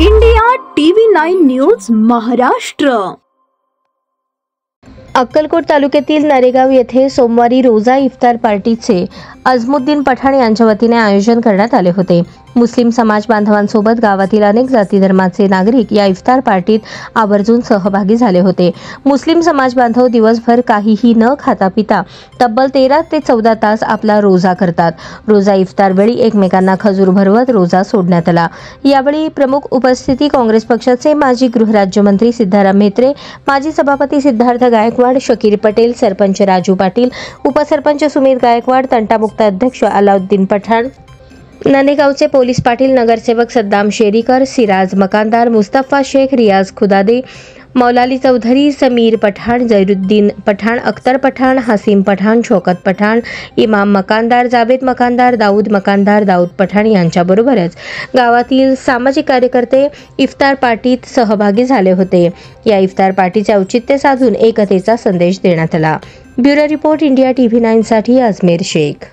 India TV 9 news Maharashtra. Akkalkot तालुक्यातील नरेगाव येथे सोमवारी रोजा इफ्तार पार्टीचे अजमुद्दीन पठाण यांच्या वतीने आयोजन करण्यात आले होते। मुस्लिम समाज बांधवांसोबत गावातील अनेक जाती धर्माचे नागरिक या इफ्तार पार्टीत आवर्जून सहभागी झाले होते। मुस्लिम समाज बांधव दिवसभर काहीही न खाता पिता तब्बल 13 ते 14 तास आपला रोजा करतात। रोजा इफ्तार वेळी एकमेकांना खजूर भरवत रोजा सोडण्यात आला। यावेळी प्रमुख उपस्थिती काँग्रेस पक्षाचे माजी गृहराज्यमंत्री सिद्धाराम म्हेत्रे, माजी सभापती सिद्धार्थ गायकवाड, शकीर पटेल, सरपंच राजू पाटील, उपसरपंच सुमित गायकवाड, तंटामुक्त अध्यक्ष अलाउद्दीन पठाण, ननेगावचे पोलीस पाटील, नगरसेवक सद्दाम शेरीकर, सिराज मकानदार, मुस्तफा शेख, रियाज खुदादे, मौलाली चौधरी, समीर पठाण, जैरुद्दीन पठाण, अख्तर पठाण, हसीम पठाण, शौकत पठाण, इमाम मकानदार, जावेद मकानदार, दाऊद पठाण यांच्याबरोबरच गावातील सामाजिक कार्यकर्ते इफ्तार पार्टीत सहभागी झाले होते। या इफ्तार पार्टीचे औचित्य साधून एकतेचा संदेश देण्यात आला। ब्युरो रिपोर्ट, इंडिया टीव्ही 9 साठी अजमेर शेख।